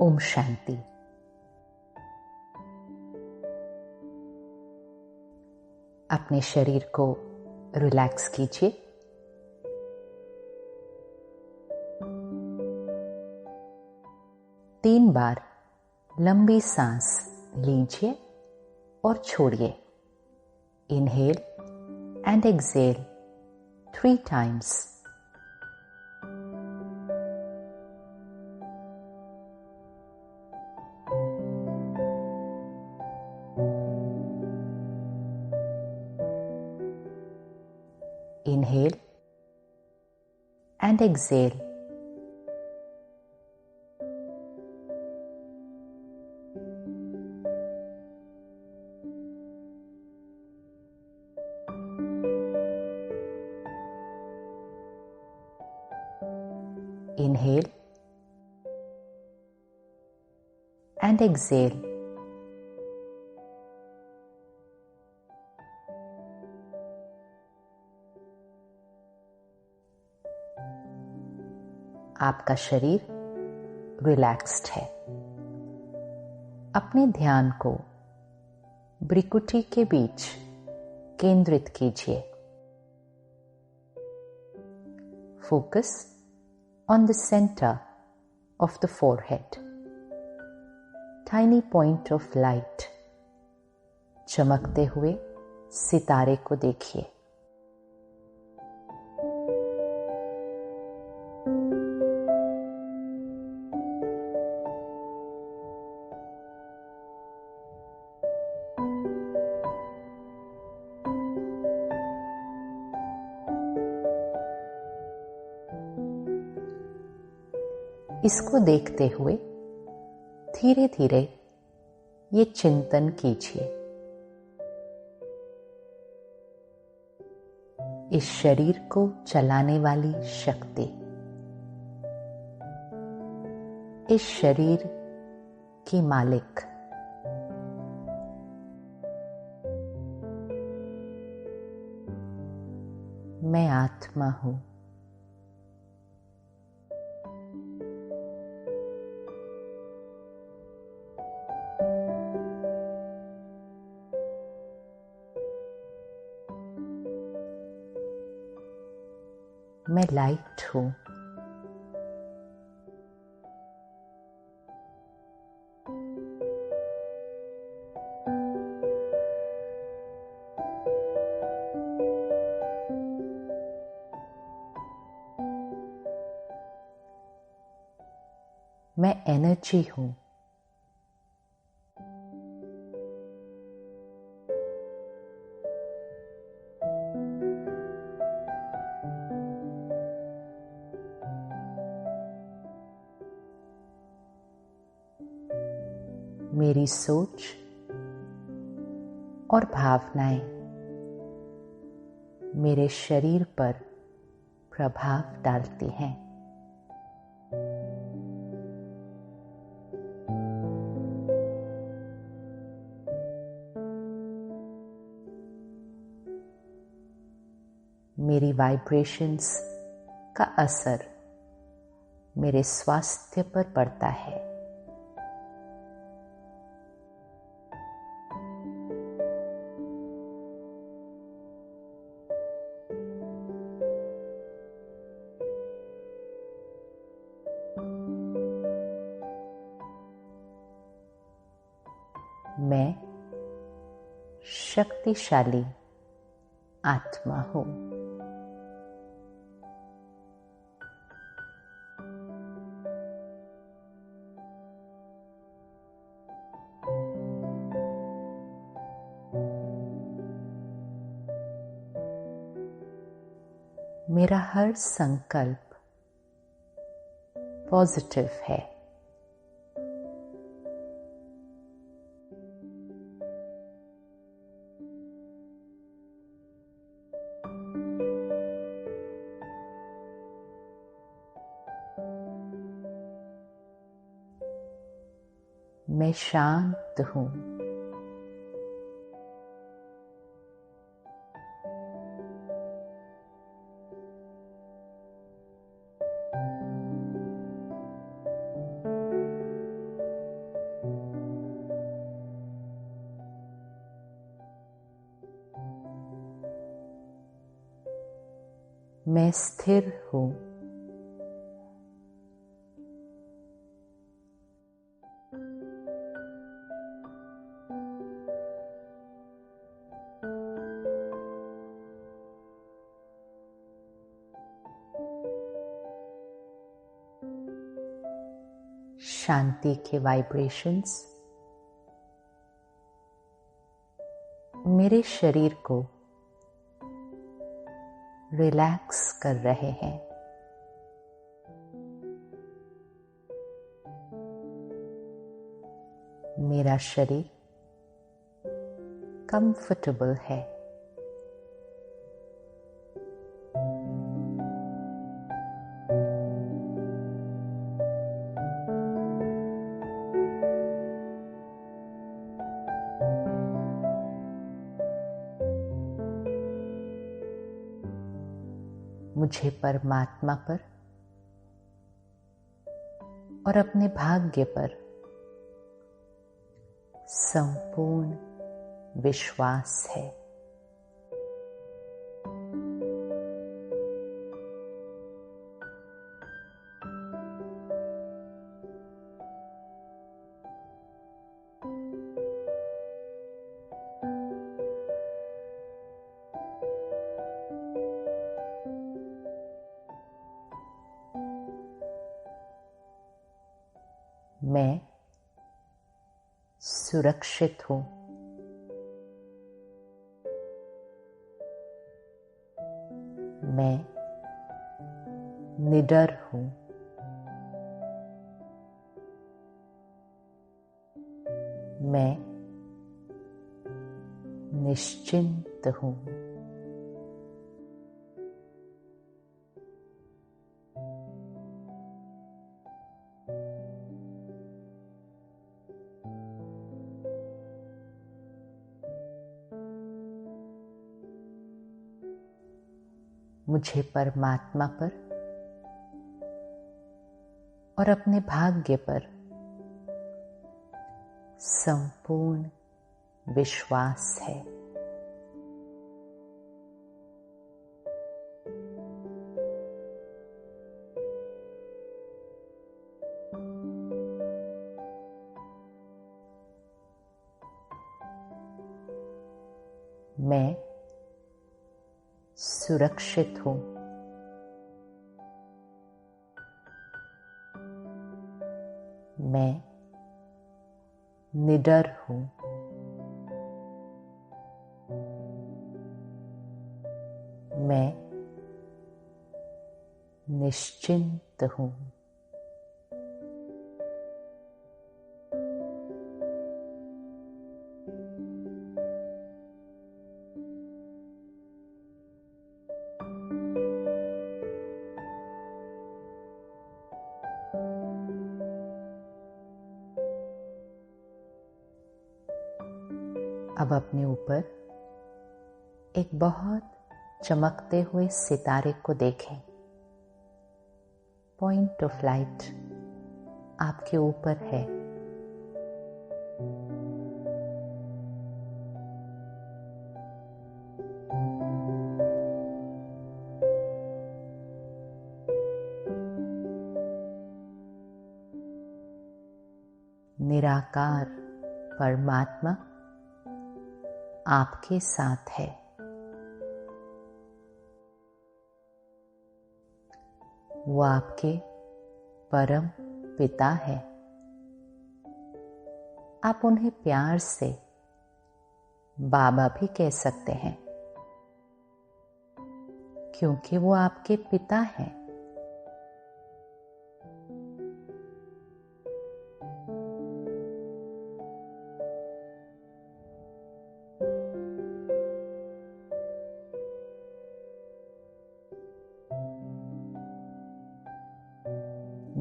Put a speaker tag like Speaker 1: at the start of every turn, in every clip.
Speaker 1: ओम शांति। अपने शरीर को रिलैक्स कीजिए। तीन बार लंबी सांस लीजिए और छोड़िए। Inhale and exhale 3 times। Inhale and exhale. Inhale and exhale. आपका शरीर रिलैक्स्ड है। अपने ध्यान को भ्रिकुटी के बीच केंद्रित कीजिए। Focus on the centre of the forehead. Tiny point of light, चमकते हुए सितारे को देखिए। इसको देखते हुए धीरे धीरे ये चिंतन कीजिए। इस शरीर को चलाने वाली शक्ति, इस शरीर की मालिक, मैं आत्मा हूं। मैं लाइट हूं। मैं एनर्जी हूं। मेरी सोच और भावनाएं मेरे शरीर पर प्रभाव डालती हैं। मेरी वाइब्रेशंस का असर मेरे स्वास्थ्य पर पड़ता है। मैं शक्तिशाली आत्मा हूं। मेरा हर संकल्प पॉजिटिव है। मैं शांत हूं। मैं स्थिर हूँ। शांति के वाइब्रेशंस मेरे शरीर को रिलैक्स कर रहे हैं। मेरा शरीर कंफर्टेबल है। मुझे परमात्मा पर और अपने भाग्य पर संपूर्ण विश्वास है। मैं सुरक्षित हूँ। मैं निडर हूँ। मैं निश्चिंत हूँ। मुझे परमात्मा पर और अपने भाग्य पर संपूर्ण विश्वास है। मैं सुरक्षित हूँ। मैं निडर हूँ। मैं निश्चिंत हूँ। अब अपने ऊपर एक बहुत चमकते हुए सितारे को देखें। पॉइंट ऑफ लाइट आपके ऊपर है। निराकार परमात्मा आपके साथ है। वो आपके परम पिता है। आप उन्हें प्यार से बाबा भी कह सकते हैं, क्योंकि वो आपके पिता हैं।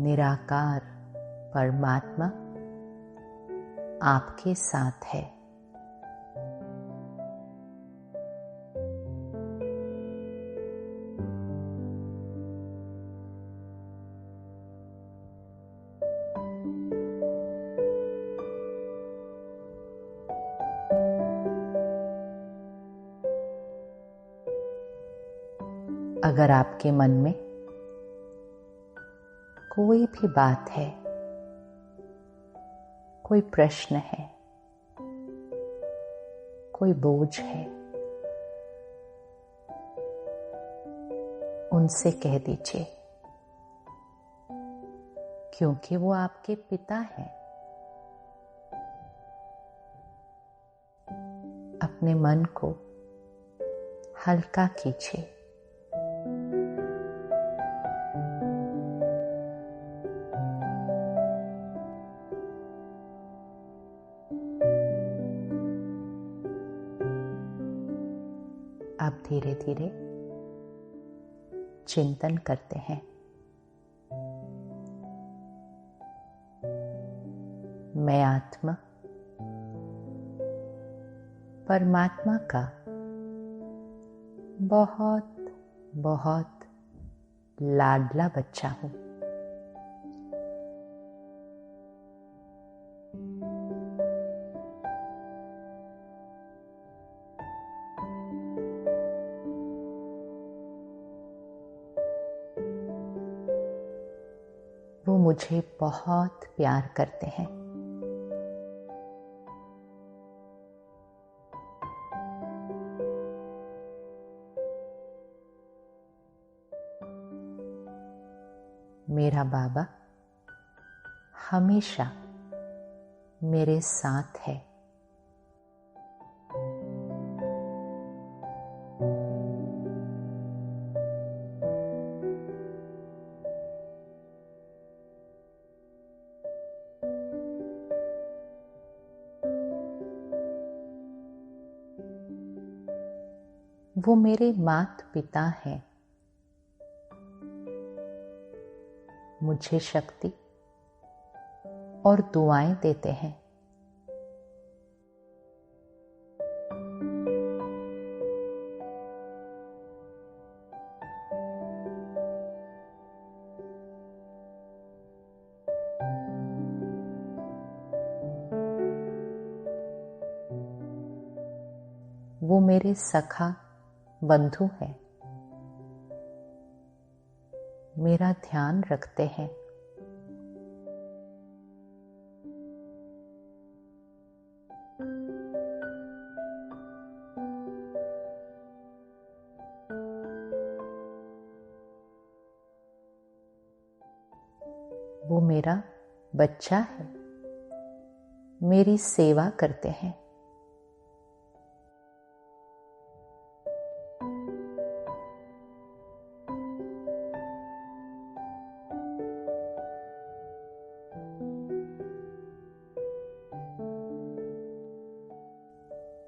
Speaker 1: निराकार परमात्मा आपके साथ है। अगर आपके मन में कोई भी बात है, कोई प्रश्न है, कोई बोझ है, उनसे कह दीजिए, क्योंकि वो आपके पिता हैं। अपने मन को हल्का कीजिए। अब धीरे धीरे चिंतन करते हैं। मैं आत्मा परमात्मा का बहुत बहुत लाडला बच्चा हूं। वो मुझे बहुत प्यार करते हैं। मेरा बाबा हमेशा मेरे साथ है। वो मेरे माता पिता हैं। मुझे शक्ति और दुआएं देते हैं। वो मेरे सखा बंधु हैं। मेरा ध्यान रखते हैं। वो मेरा बच्चा है। मेरी सेवा करते हैं।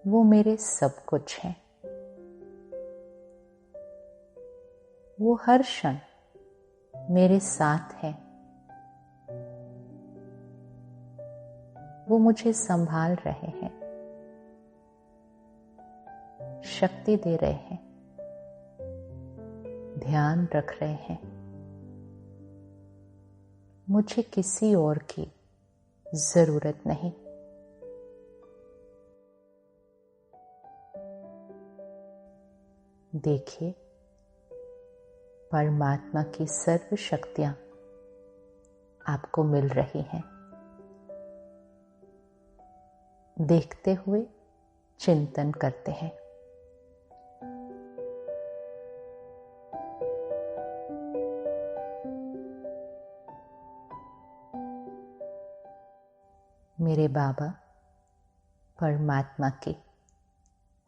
Speaker 1: वो मेरे सब कुछ हैं। वो हर क्षण मेरे साथ हैं। वो मुझे संभाल रहे हैं, शक्ति दे रहे हैं, ध्यान रख रहे हैं। मुझे किसी और की जरूरत नहीं। देखिए, परमात्मा की सर्व शक्तियां आपको मिल रही हैं। देखते हुए चिंतन करते हैं। मेरे बाबा परमात्मा की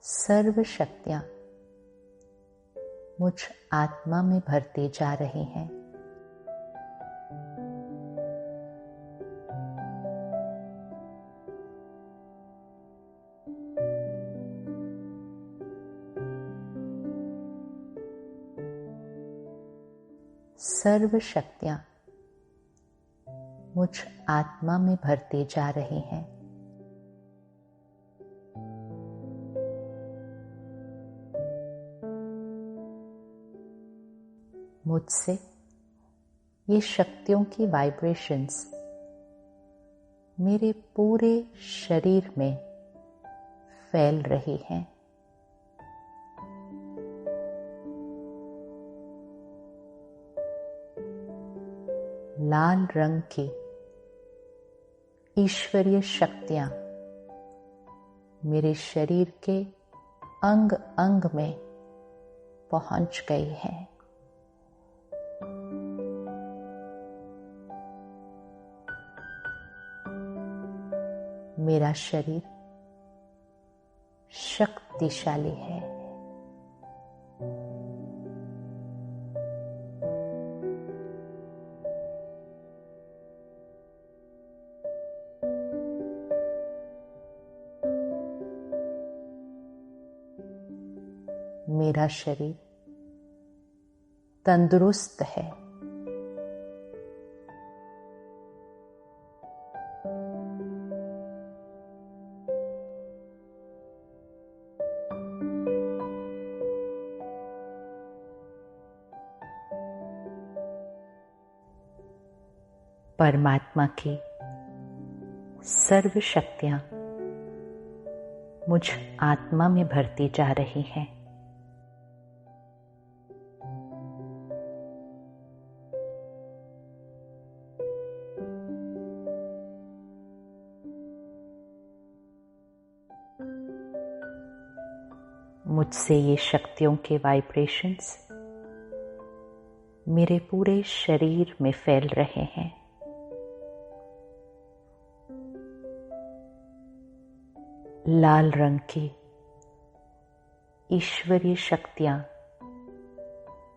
Speaker 1: सर्व शक्तियां मुझ आत्मा में भरती जा रही हैं। सर्व शक्तियां मुझ आत्मा में भरती जा रही हैं। मुझसे ये शक्तियों की वाइब्रेशंस मेरे पूरे शरीर में फैल रही हैं। लाल रंग की ईश्वरीय शक्तियां मेरे शरीर के अंग अंग में पहुंच गई हैं। मेरा शरीर शक्तिशाली है। मेरा शरीर तंदुरुस्त है। परमात्मा की सर्व शक्तियां मुझ आत्मा में भरती जा रही हैं। मुझसे ये शक्तियों के वाइब्रेशंस मेरे पूरे शरीर में फैल रहे हैं। लाल रंग की ईश्वरीय शक्तियां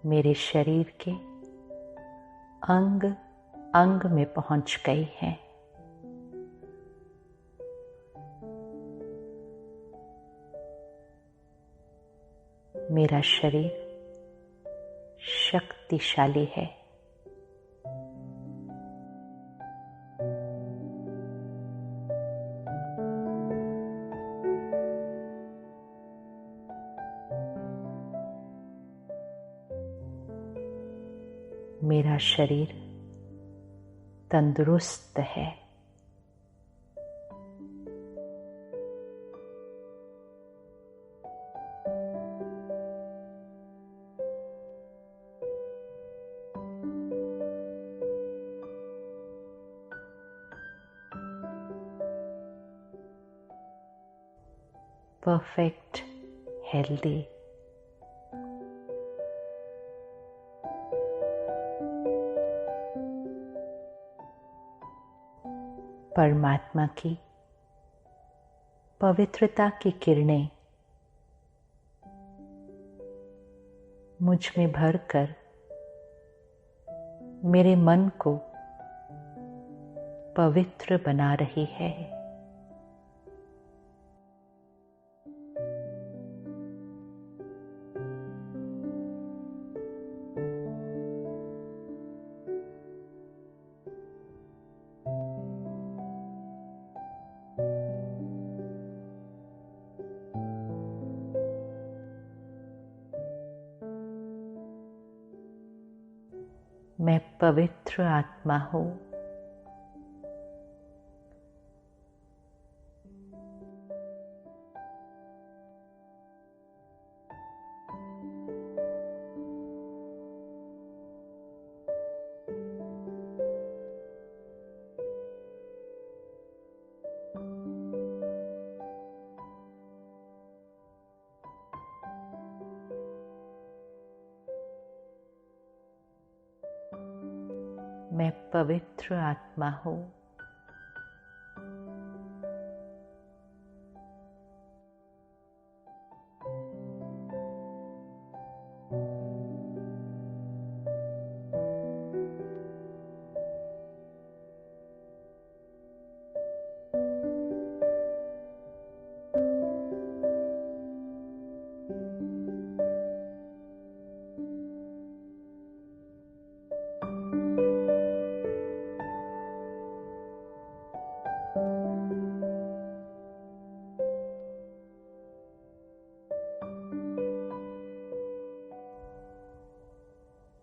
Speaker 1: मेरे शरीर के अंग अंग में पहुंच गई हैं। मेरा शरीर शक्तिशाली है। मेरा शरीर तंदुरुस्त है। Perfect, healthy. परमात्मा की पवित्रता की किरणें मुझ में भरकर मेरे मन को पवित्र बना रही है। मैं पवित्र आत्मा हूँ। मैं पवित्र आत्मा हूँ।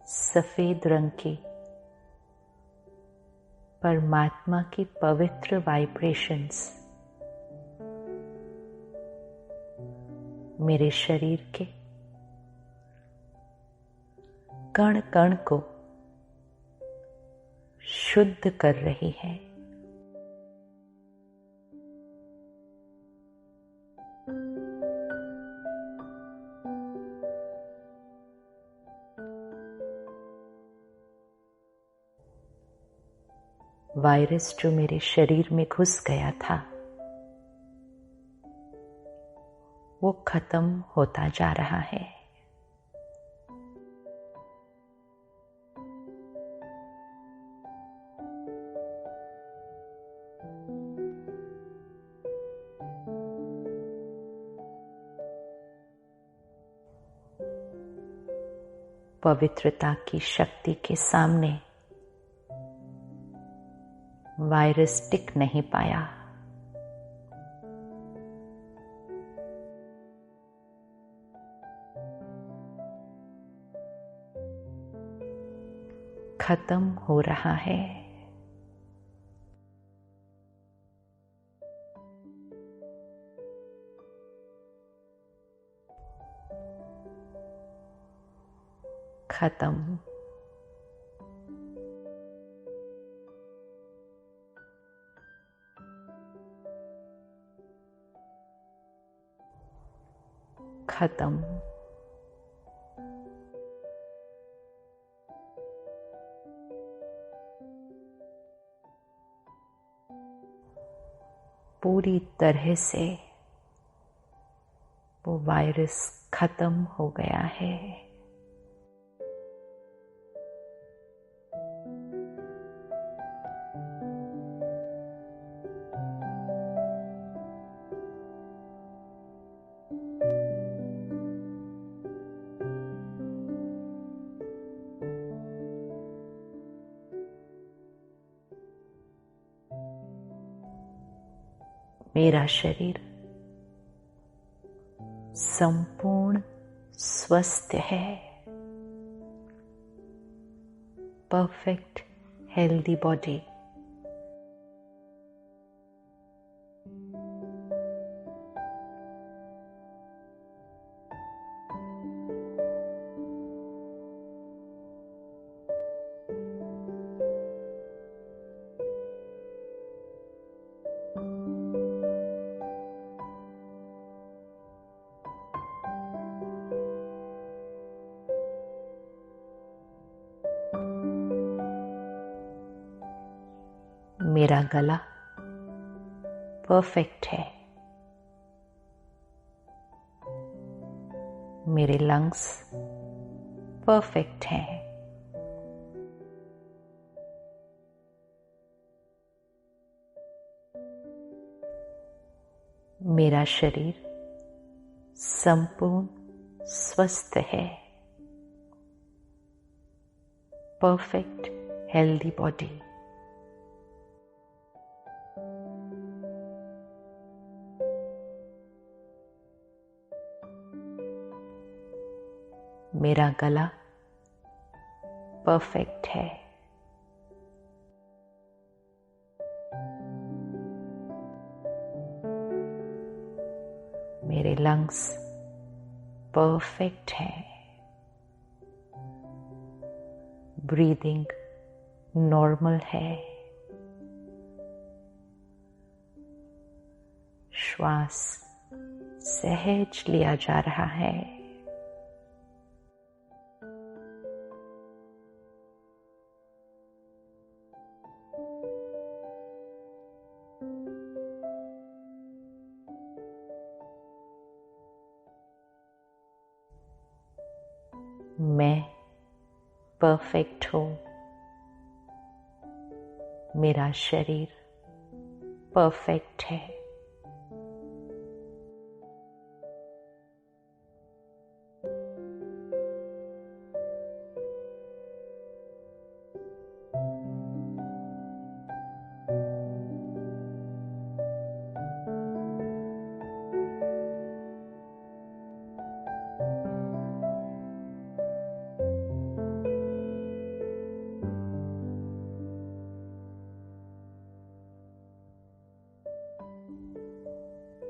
Speaker 1: सफेद रंग की परमात्मा की पवित्र वाइब्रेशंस मेरे शरीर के कण कण को शुद्ध कर रही है। वायरस जो मेरे शरीर में घुस गया था वो खत्म होता जा रहा है। पवित्रता की शक्ति के सामने वायरस टिक नहीं पाया। खत्म हो रहा है। खत्म। खत्म। पूरी तरह से वो वायरस खत्म हो गया है। मेरा शरीर संपूर्ण स्वस्थ है। Perfect healthy body. मेरा गला परफेक्ट है। मेरे लंग्स परफेक्ट हैं। मेरा शरीर संपूर्ण स्वस्थ है। Perfect healthy body. मेरा गला परफेक्ट है। मेरे लंग्स परफेक्ट है। ब्रीदिंग नॉर्मल है। श्वास सहज लिया जा रहा है। मैं परफेक्ट हूँ। मेरा शरीर परफेक्ट है।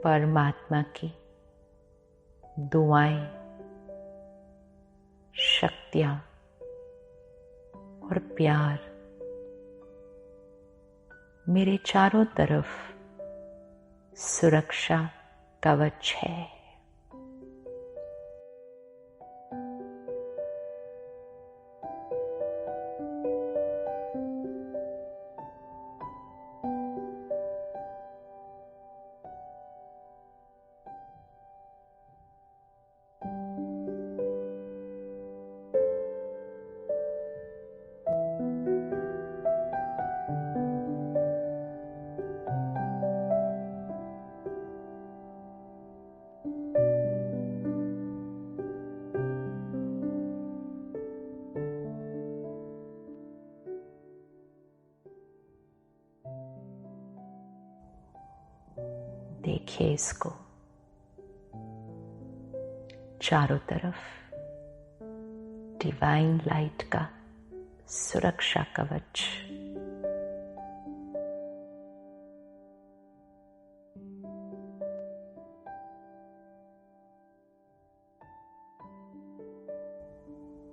Speaker 1: परमात्मा की दुआएं, शक्तियां और प्यार मेरे चारों तरफ सुरक्षा कवच है। देखिए इसको, चारों तरफ डिवाइन लाइट का सुरक्षा कवच।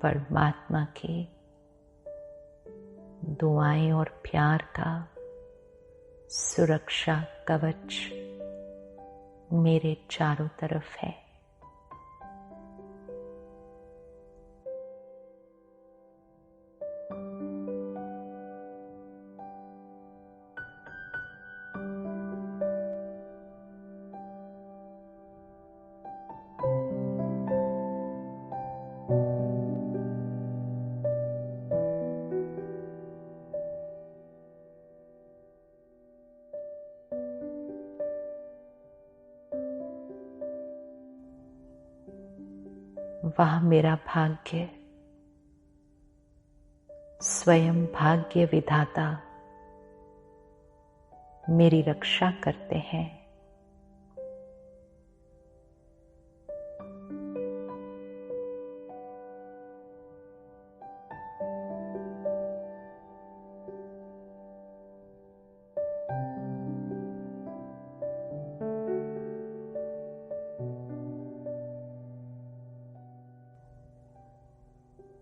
Speaker 1: परमात्मा की दुआएं और प्यार का सुरक्षा कवच मेरे चारों तरफ है। वह मेरा भाग्य, स्वयं भाग्य विधाता मेरी रक्षा करते हैं।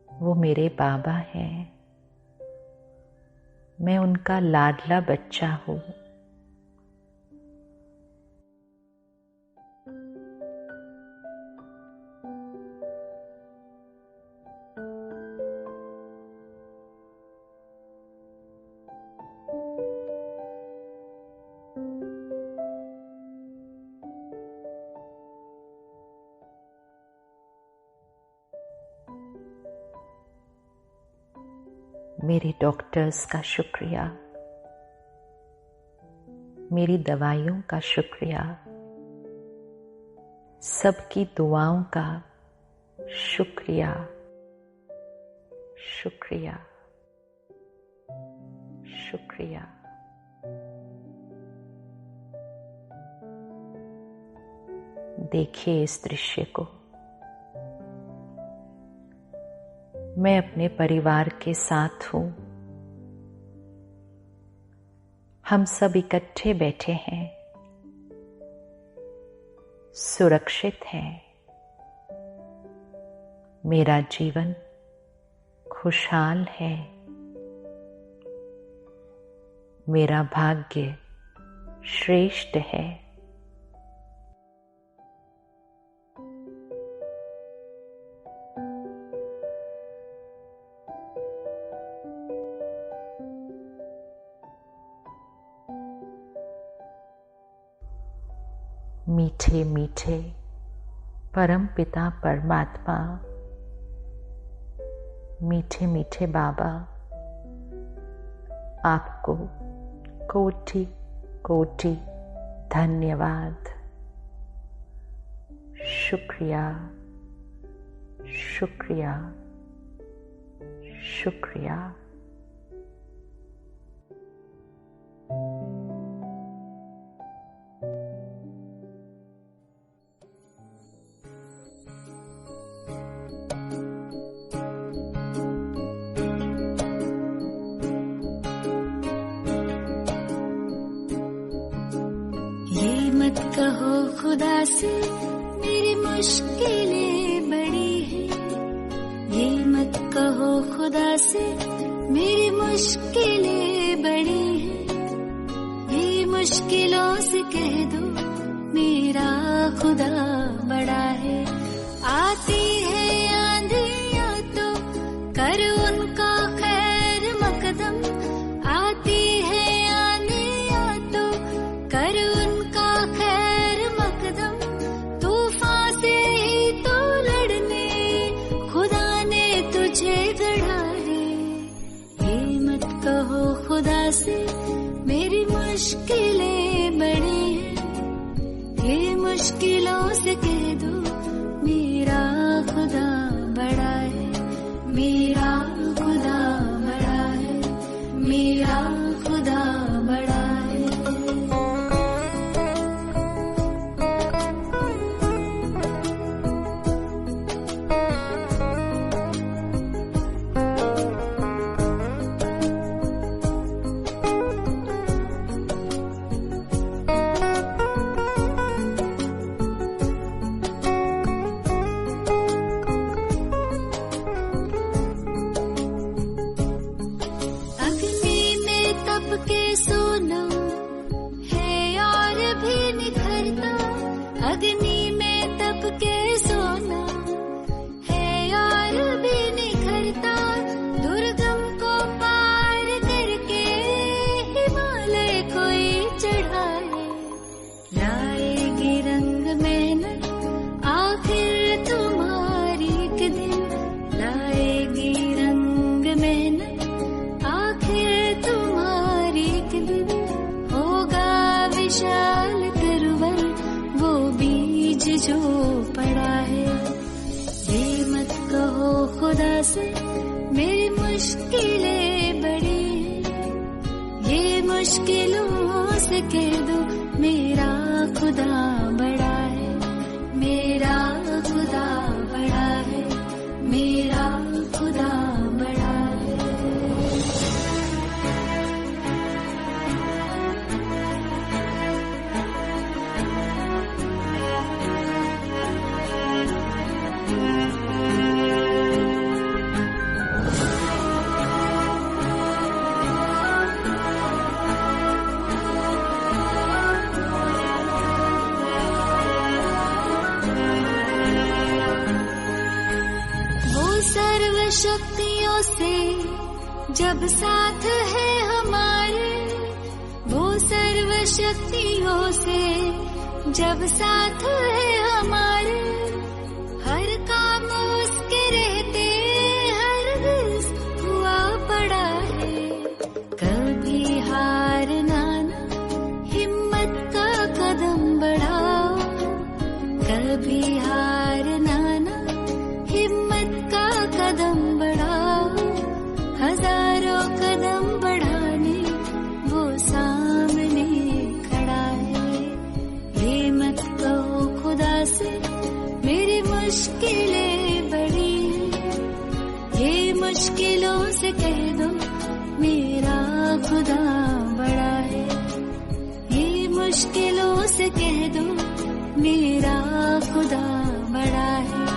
Speaker 1: वो मेरे बाबा हैं, मैं उनका लाडला बच्चा हूँ। मेरे डॉक्टर्स का शुक्रिया, मेरी दवाइयों का शुक्रिया, सबकी दुआओं का शुक्रिया, शुक्रिया, शुक्रिया। देखिए इस दृश्य को, मैं अपने परिवार के साथ हूँ। हम सब इकट्ठे बैठे हैं, सुरक्षित हैं। मेरा जीवन खुशहाल है। मेरा भाग्य श्रेष्ठ है। मीठे मीठे परम पिता परमात्मा, मीठे मीठे बाबा, आपको कोटि कोटि धन्यवाद। शुक्रिया, शुक्रिया, शुक्रिया।
Speaker 2: मत कहो खुदा से मेरी मुश्किलें बड़ी हैं, ये मत कहो खुदा से मेरी मुश्किलें बड़ी हैं। मुश्किलों से कह दो मेरा खुदा बड़ा है। आती है आंधियां तो कर उनका खैर मकदम, आती है आंधियां तो कर उनका खैर मकदम। तूफान से ही तो लड़ने खुदा ने तुझे गढ़ा है। ये मत कहो खुदा से मेरी मुश्किलें बड़ी हैं, ये मुश्किलों से कह दो मेरा खुदा बड़ा है, मेरा खुदा बड़ा है, मेरा खुदा बड़ा है। के सोना है और भी निखरता, अग्नि में तप के सोना है और भी निखरता। दुर्गम को पार करके हिमालय कोई चढ़ाए, लाएगी रंग मेहनत आखिर तुम्हारी एक दिन, लाएगी रंग मेहनत आखिर तुम्हारी एक दिन। होगा विशाल तरवर वो बीज जो पड़ा है। ये मत कहो खुदा से मेरी मुश्किलें बड़ी हैं, ये मुश्किलों से कह दो मेरा खुदा बड़ा है, मेरा खुदा बड़ा है, मेरा खुदा बड़ा है। सर्व शक्तियों से जब साथ है हमारे, वो सर्व शक्तियों से जब साथ है हमारे। हर काम उसके रहते हरगिज़ हुआ पड़ा है। कभी हारना ना, हिम्मत का कदम बढ़ाओ, कभी हारना ना, हिम्मत का कदम बढ़ाओ। हजारों कदम बढ़ाने वो सामने खड़ा है। ये मत कहो खुदा से मेरी मुश्किलें बड़ी हैं, ये मुश्किलों से कह दो मेरा खुदा बड़ा है, ये मुश्किलों से कह दो मेरा खुदा बड़ा है।